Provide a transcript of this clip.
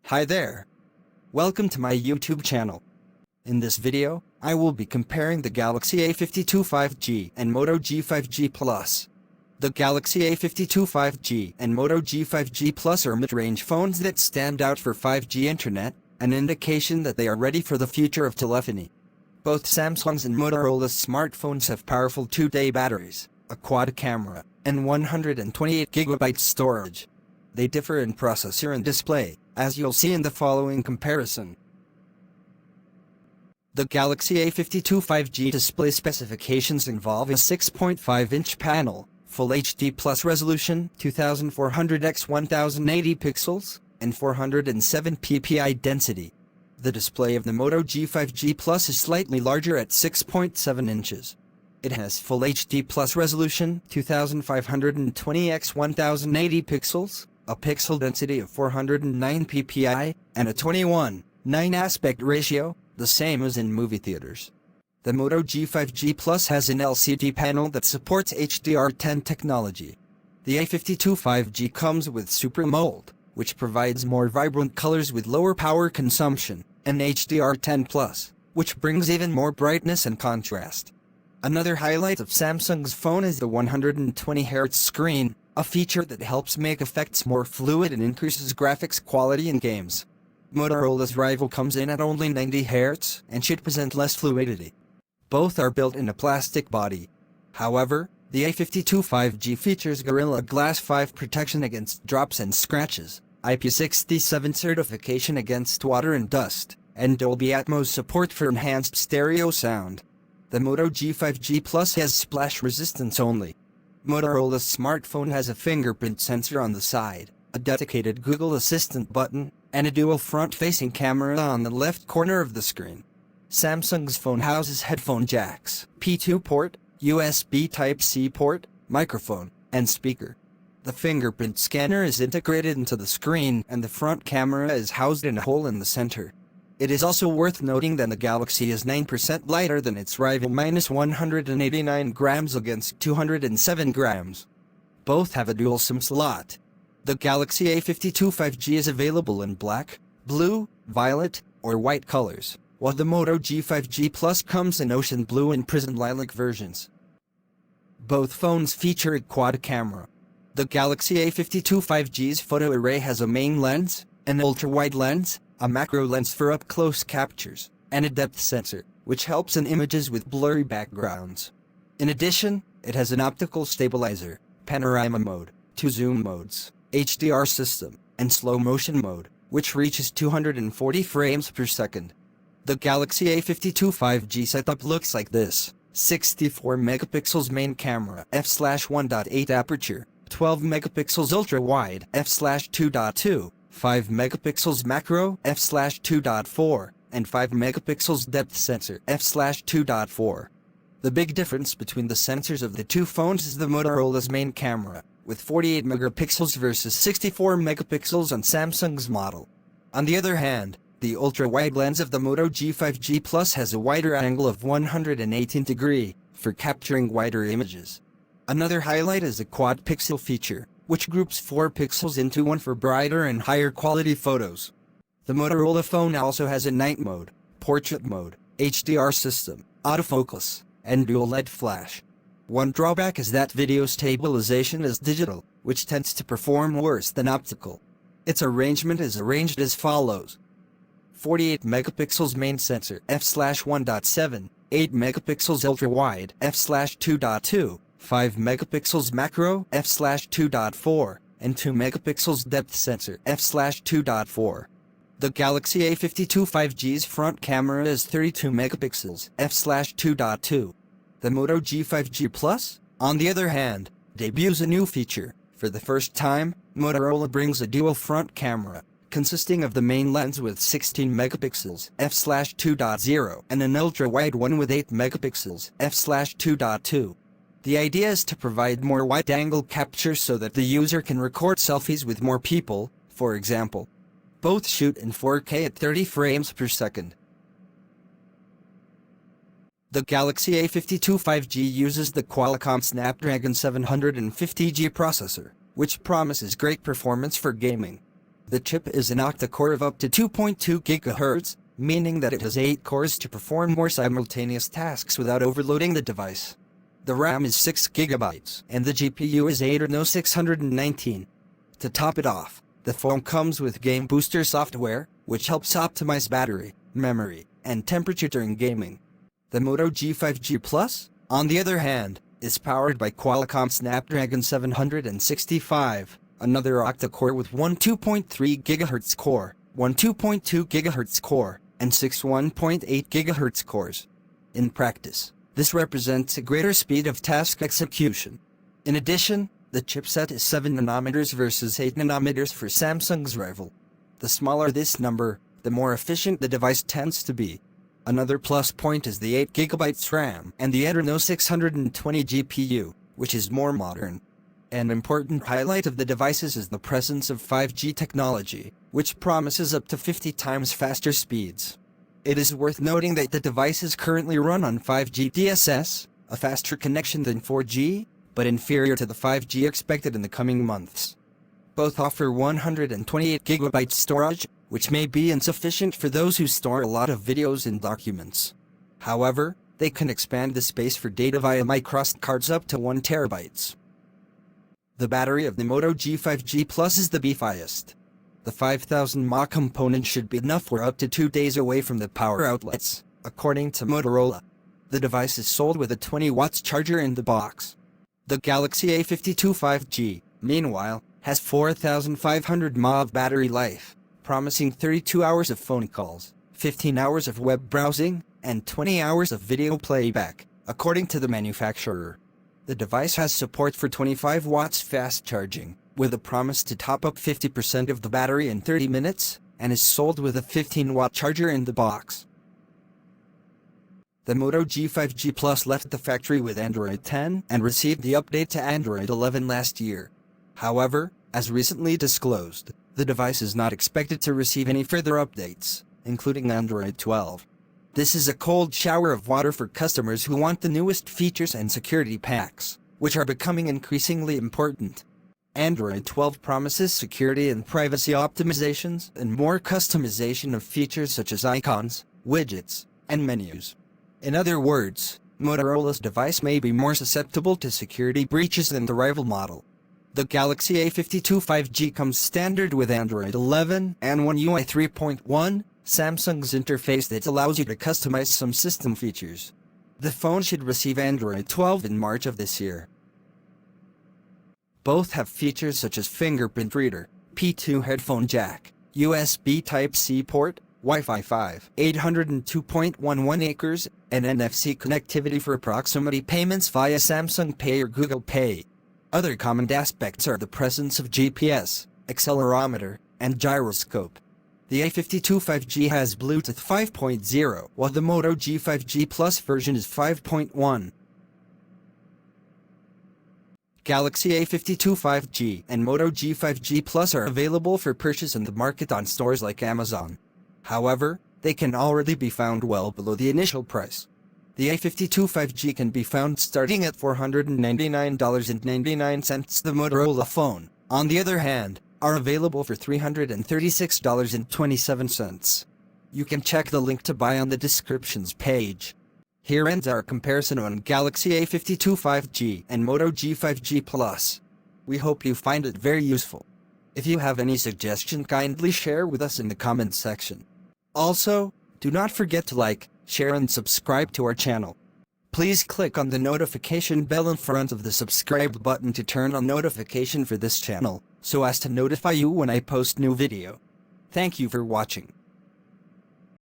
Hi there. Welcome to my YouTube channel. In this video, I will be comparing the Galaxy A52 5G and Moto G 5G Plus. The Galaxy A52 5G and Moto G 5G Plus are mid-range phones that stand out for 5G internet, an indication that they are ready for the future of telephony. Both Samsung's and Motorola's smartphones have powerful 2-day batteries, a quad camera, and 128GB storage. They differ in processor and display, as you'll see in the following comparison. The Galaxy A52 5G display specifications involve a 6.5-inch panel, Full HD Plus resolution, 2400x1080 pixels, and 407 ppi density. The display of the Moto G 5G Plus is slightly larger at 6.7 inches. It has Full HD Plus resolution, 2520x1080 pixels, a pixel density of 409 ppi, and a 21:9 aspect ratio, the same as in movie theaters. The Moto G 5G Plus has an LCD panel that supports HDR10 technology. The A52 5G comes with Super AMOLED, which provides more vibrant colors with lower power consumption, and HDR10 Plus, which brings even more brightness and contrast. Another highlight of Samsung's phone is the 120Hz screen, a feature that helps make effects more fluid and increases graphics quality in games. Motorola's rival comes in at only 90Hz and should present less fluidity. Both are built in a plastic body. However, the A52 5G features Gorilla Glass 5 protection against drops and scratches, IP67 certification against water and dust, and Dolby Atmos support for enhanced stereo sound. The Moto G 5G Plus has splash resistance only. Motorola's smartphone has a fingerprint sensor on the side, a dedicated Google Assistant button, and a dual front-facing camera on the left corner of the screen. Samsung's phone houses headphone jacks, P2 port, USB Type-C port, microphone, and speaker. The fingerprint scanner is integrated into the screen and the front camera is housed in a hole in the center. It is also worth noting that the Galaxy is 9% lighter than its rival, -189 grams against 207 grams. Both have a dual SIM slot. The Galaxy A52 5G is available in black, blue, violet, or white colors, while the Moto G 5G Plus comes in ocean blue and prism lilac versions. Both phones feature a quad camera. The Galaxy A52 5G's photo array has a main lens, an ultra-wide lens, a macro lens for up-close captures, and a depth sensor, which helps in images with blurry backgrounds. In addition, it has an optical stabilizer, panorama mode, 2 zoom modes, HDR system, and slow motion mode, which reaches 240 frames per second. The Galaxy A52 5G setup looks like this: 64 megapixels main camera, f/1.8 aperture, 12 megapixels ultra-wide, f/2.2, 5 megapixels macro, f/2.4, and 5 megapixels depth sensor, f/2.4. The big difference between the sensors of the two phones is the Motorola's main camera, with 48 megapixels versus 64 megapixels on Samsung's model. On the other hand, the ultra-wide lens of the Moto G 5G Plus has a wider angle of 118 degrees for capturing wider images. Another highlight is the quad pixel feature, which groups 4 pixels into one for brighter and higher quality photos. The Motorola phone also has a night mode, portrait mode, HDR system, autofocus, and dual LED flash. One drawback is that video stabilization is digital, which tends to perform worse than optical. Its arrangement is arranged as follows: 48 megapixels main sensor, f/1.7, 8 megapixels ultra-wide, f/2.2, 5 megapixels macro, f/2.4, and 2 megapixels depth sensor, f/2.4. The Galaxy A52 5G's front camera is 32 megapixels, f/2.2. The Moto G 5G Plus, on the other hand, debuts a new feature. For the first time, Motorola brings a dual front camera, consisting of the main lens with 16 megapixels, f/2.0, and an ultra-wide one with 8 megapixels, f/2.2. The idea is to provide more wide-angle capture so that the user can record selfies with more people, for example. Both shoot in 4K at 30 frames per second. The Galaxy A52 5G uses the Qualcomm Snapdragon 750G processor, which promises great performance for gaming. The chip is an octa-core of up to 2.2 GHz, meaning that it has 8 cores to perform more simultaneous tasks without overloading the device. The RAM is 6 GB, and the GPU is Adreno 619. To top it off, the phone comes with Game Booster software, which helps optimize battery, memory, and temperature during gaming. The Moto G 5G Plus, on the other hand, is powered by Qualcomm Snapdragon 765, another octa-core with one 2.3 GHz core, one 2.2 GHz core, and 6 1.8 GHz cores. In practice, this represents a greater speed of task execution. In addition, the chipset is 7 nanometers versus 8 nanometers for Samsung's rival. The smaller this number, the more efficient the device tends to be. Another plus point is the 8 GB RAM and the Adreno 620 GPU, which is more modern. An important highlight of the devices is the presence of 5G technology, which promises up to 50 times faster speeds. It is worth noting that the devices currently run on 5G DSS, a faster connection than 4G, but inferior to the 5G expected in the coming months. Both offer 128 GB storage, which may be insufficient for those who store a lot of videos and documents. However, they can expand the space for data via microSD cards up to 1 TB. The battery of the Moto G 5G Plus is the beefiest. The 5000 mAh component should be enough for up to 2 days away from the power outlets, according to Motorola. The device is sold with a 20 watts charger in the box. The Galaxy A52 5G, meanwhile, has 4500 mAh of battery life, promising 32 hours of phone calls, 15 hours of web browsing, and 20 hours of video playback, according to the manufacturer. The device has support for 25 watts fast charging, with a promise to top up 50% of the battery in 30 minutes, and is sold with a 15-watt charger in the box. The Moto G 5G Plus left the factory with Android 10 and received the update to Android 11 last year. However, as recently disclosed, the device is not expected to receive any further updates, including Android 12. This is a cold shower of water for customers who want the newest features and security packs, which are becoming increasingly important. Android 12 promises security and privacy optimizations and more customization of features such as icons, widgets, and menus. In other words, Motorola's device may be more susceptible to security breaches than the rival model. The Galaxy A52 5G comes standard with Android 11 and One UI 3.1, Samsung's interface that allows you to customize some system features. The phone should receive Android 12 in March of this year. Both have features such as fingerprint reader, P2 headphone jack, USB Type-C port, Wi-Fi 5, 802.11 acres, and NFC connectivity for proximity payments via Samsung Pay or Google Pay. Other common aspects are the presence of GPS, accelerometer, and gyroscope. The A52 5G has Bluetooth 5.0, while the Moto G 5G Plus version is 5.1. Galaxy A52 5G and Moto G 5G Plus are available for purchase in the market on stores like Amazon. However, they can already be found well below the initial price. The A52 5G can be found starting at $499.99. The Motorola phone, on the other hand, are available for $336.27. You can check the link to buy on the descriptions page. Here ends our comparison on Galaxy A52 5G and Moto G 5G Plus. We hope you find it very useful. If you have any suggestion, kindly share with us in the comments section. Also, do not forget to like, share and subscribe to our channel. Please click on the notification bell in front of the subscribe button to turn on notification for this channel, so as to notify you when I post new video. Thank you for watching.